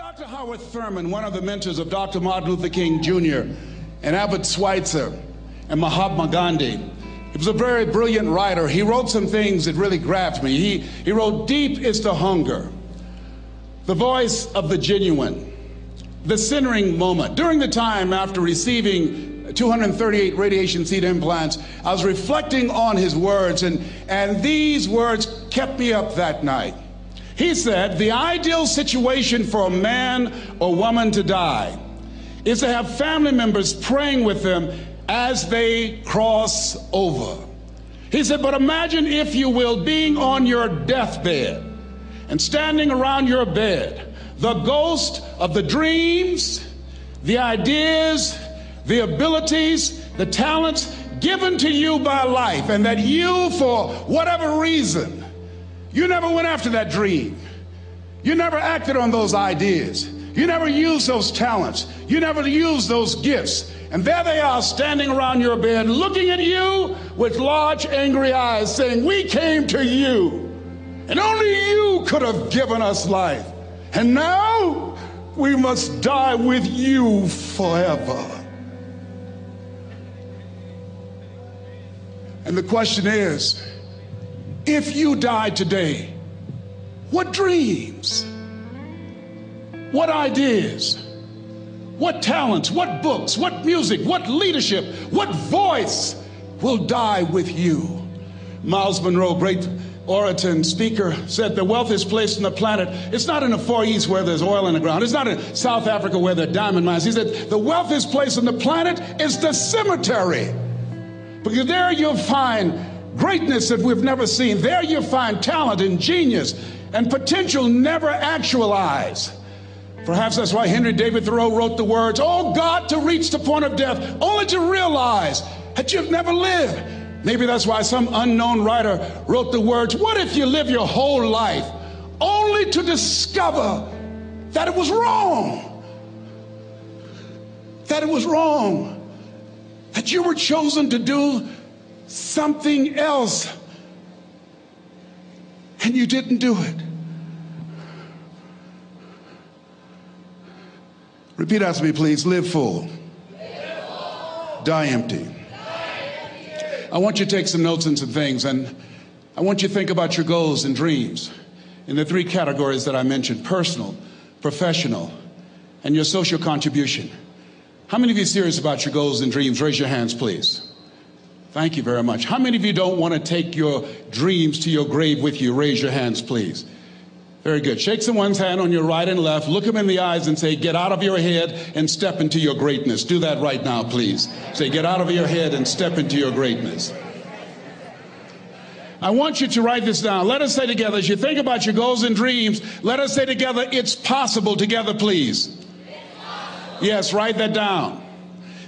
Dr. Howard Thurman, one of the mentors of Dr. Martin Luther King Jr. and Albert Schweitzer and Mahatma Gandhi, he was a very brilliant writer. He wrote some things that really grabbed me. He wrote, "Deep is the hunger, the voice of the genuine, the centering moment." During the time after receiving 238 radiation seed implants, I was reflecting on his words, and these words kept me up that night. He said, the ideal situation for a man or woman to die is to have family members praying with them as they cross over. He said, but imagine, if you will, being on your deathbed and standing around your bed, the ghost of the dreams, the ideas, the abilities, the talents given to you by life, and that you, for whatever reason, you never went after that dream. You never acted on those ideas. You never used those talents. You never used those gifts. And there they are standing around your bed looking at you with large angry eyes saying, we came to you and only you could have given us life. And now we must die with you forever. And the question is, if you died today, what dreams, what ideas, what talents, what books, what music, what leadership, what voice will die with you? Miles Monroe, great orator and speaker, said the wealthiest place on the planet, it's not in the Far East where there's oil in the ground. It's not in South Africa where there are diamond mines. He said the wealthiest place on the planet is the cemetery, because there you'll find greatness that we've never seen. There you find talent and genius and potential never actualized. Perhaps that's why Henry David Thoreau wrote the words, oh God, to reach the point of death, only to realize that you've never lived. Maybe that's why some unknown writer wrote the words, what if you live your whole life only to discover that it was wrong? That it was wrong. That you were chosen to do something else and you didn't do it. Repeat after me, please. Live full. Live full. Die empty. I want you to take some notes and some things, and I want you to think about your goals and dreams in the three categories that I mentioned: personal, professional, and your social contribution. How many of you are serious about your goals and dreams? Raise your hands, please. Thank you very much. How many of you don't want to take your dreams to your grave with you? Raise your hands, please. Very good. Shake someone's hand on your right and left. Look them in the eyes and say, get out of your head and step into your greatness. Do that right now, please. Say, get out of your head and step into your greatness. I want you to write this down. Let us say together, as you think about your goals and dreams, let us say together, it's possible. Together, please. Yes, write that down.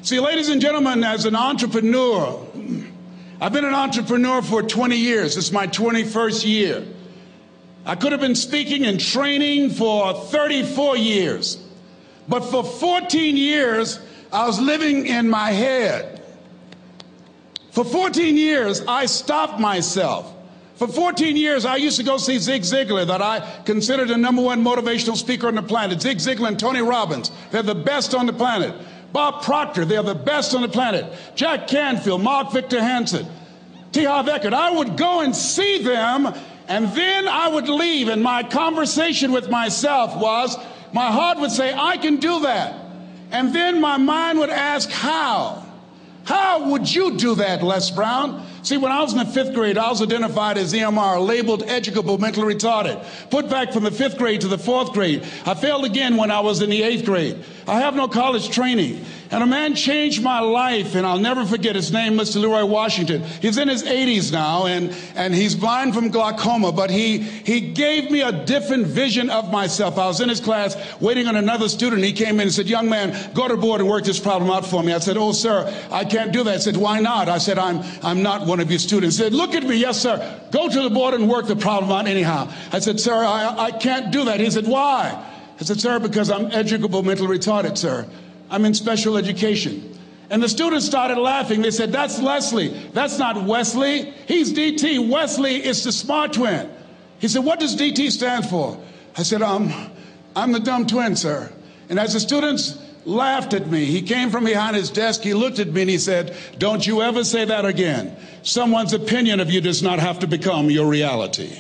See, ladies and gentlemen, as an entrepreneur, I've been an entrepreneur for 20 years. This is my 21st year. I could have been speaking and training for 34 years. But for 14 years, I was living in my head. For 14 years, I stopped myself. For 14 years, I used to go see Zig Ziglar, that I considered the #1 motivational speaker on the planet. Zig Ziglar and Tony Robbins, they're the best on the planet. Bob Proctor, they're the best on the planet. Jack Canfield, Mark Victor Hansen, T. Harv Eker. I would go and see them, and then I would leave, and my conversation with myself was, my heart would say, I can do that. And then my mind would ask, how? How would you do that, Les Brown? See, when I was in the 5th grade, I was identified as EMR, labeled educable, mentally retarded. Put back from the 5th grade to the 4th grade. I failed again when I was in the 8th grade. I have no college training. And a man changed my life, and I'll never forget his name, Mr. Leroy Washington. He's in his 80s now, and he's blind from glaucoma, but he gave me a different vision of myself. I was in his class waiting on another student. He came in and said, young man, go to the board and work this problem out for me. I said, oh, sir, I can't do that. I said, why not? I said, I'm not one of your students. He said, look at me. Yes, sir. Go to the board and work the problem out anyhow. I said, sir, I can't do that. He said, why? I said, sir, because I'm educable, mentally retarded, sir. I'm in special education. And the students started laughing. They said, that's Leslie. That's not Wesley. He's DT. Wesley is the smart twin. He said, what does DT stand for? I said, I'm the dumb twin, sir. And as the students laughed at me, he came from behind his desk, he looked at me and he said, don't you ever say that again. Someone's opinion of you does not have to become your reality.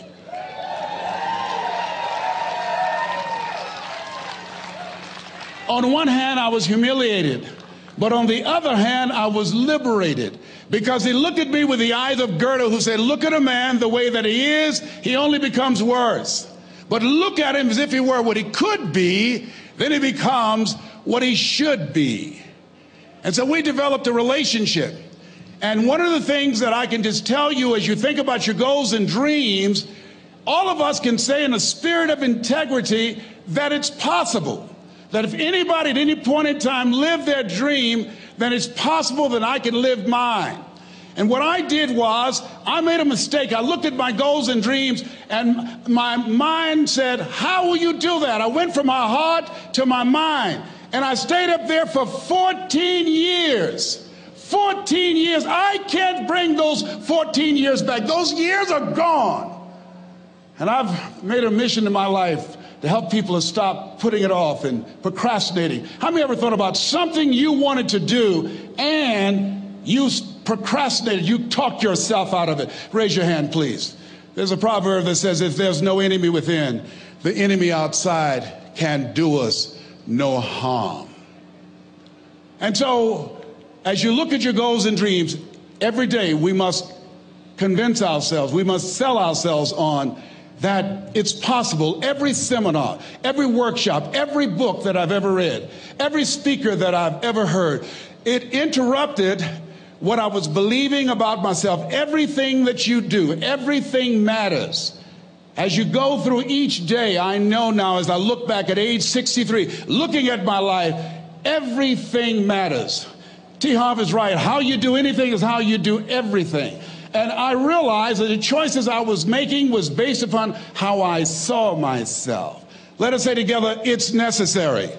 On one hand, I was humiliated, but on the other hand, I was liberated, because he looked at me with the eyes of Goethe, who said, look at a man the way that he is, he only becomes worse. But look at him as if he were what he could be, then he becomes what he should be. And so we developed a relationship. And one of the things that I can just tell you as you think about your goals and dreams, all of us can say in a spirit of integrity that it's possible. That if anybody at any point in time lived their dream, then it's possible that I can live mine. And what I did was, I made a mistake. I looked at my goals and dreams, and my mind said, how will you do that? I went from my heart to my mind, and I stayed up there for 14 years. 14 years. I can't bring those 14 years back. Those years are gone. And I've made a mission in my life to help people to stop putting it off and procrastinating. How many ever thought about something you wanted to do and you procrastinated, you talked yourself out of it? Raise your hand, please. There's a proverb that says, if there's no enemy within, the enemy outside can do us no harm. And so, as you look at your goals and dreams, every day we must convince ourselves, we must sell ourselves on that it's possible. Every seminar, every workshop, every book that I've ever read, every speaker that I've ever heard, it interrupted what I was believing about myself. Everything that you do, everything matters. As you go through each day, I know now as I look back at age 63, looking at my life, everything matters. T. Harv is right. How you do anything is how you do everything. And I realized that the choices I was making was based upon how I saw myself. Let us say together, it's necessary.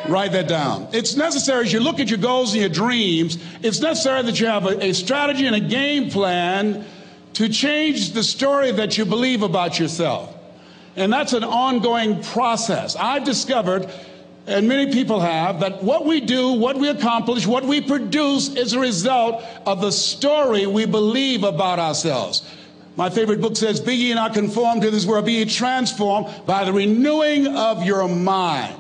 Write that down. It's necessary as you look at your goals and your dreams, it's necessary that you have a strategy and a game plan to change the story that you believe about yourself. And that's an ongoing process. I've discovered, and many people have, that what we do, what we accomplish, what we produce is a result of the story we believe about ourselves. My favorite book says, be ye not conformed to this world, be ye transformed by the renewing of your mind.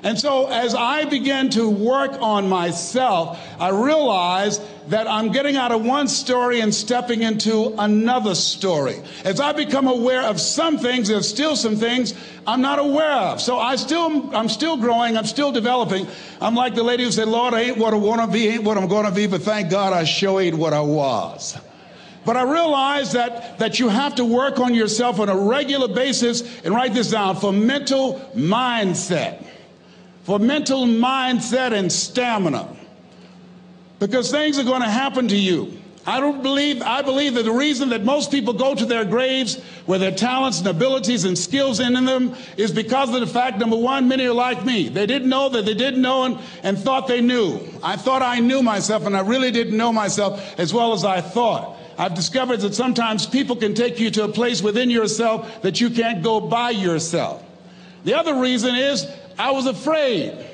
And so as I began to work on myself, I realized that I'm getting out of one story and stepping into another story. As I become aware of some things, there's still some things I'm not aware of. So I'm still growing, I'm still developing. I'm like the lady who said, Lord, I ain't what I want to be, ain't what I'm going to be, but thank God I sure ain't what I was. But I realized that you have to work on yourself on a regular basis, and write this down, for mental mindset. For mental mindset and stamina. Because things are going to happen to you. I believe that the reason that most people go to their graves with their talents and abilities and skills in them is because of the fact, number one, many are like me. They didn't know that they didn't know and thought they knew. I thought I knew myself, and I really didn't know myself as well as I thought. I've discovered that sometimes people can take you to a place within yourself that you can't go by yourself. The other reason is I was afraid.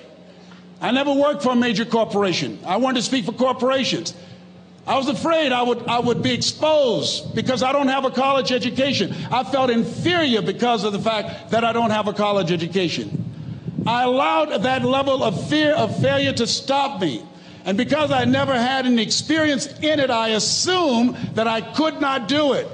I never worked for a major corporation. I wanted to speak for corporations. I was afraid I would be exposed because I don't have a college education. I felt inferior because of the fact that I don't have a college education. I allowed that level of fear of failure to stop me. And because I never had any experience in it, I assumed that I could not do it.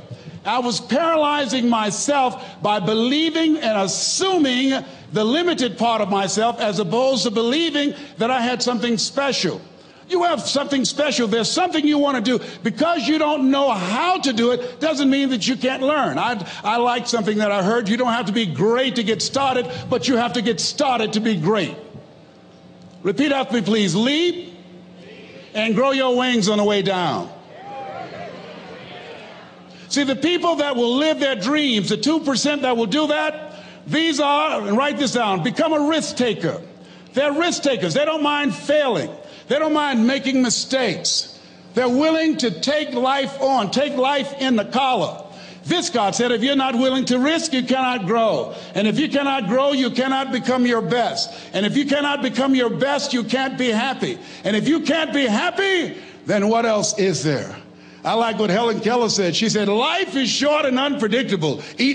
I was paralyzing myself by believing and assuming the limited part of myself as opposed to believing that I had something special. You have something special. There's something you want to do. Because you don't know how to do it doesn't mean that you can't learn. I like something that I heard. You don't have to be great to get started, but you have to get started to be great. Repeat after me, please. Leap and grow your wings on the way down. See, the people that will live their dreams, the 2% that will do that, these are, and write this down, become a risk taker. They're risk takers. They don't mind failing. They don't mind making mistakes. They're willing to take life on, take life in the collar. Viscott said, if you're not willing to risk, you cannot grow. And if you cannot grow, you cannot become your best. And if you cannot become your best, you can't be happy. And if you can't be happy, then what else is there? I like what Helen Keller said. She said, life is short and unpredictable. Eat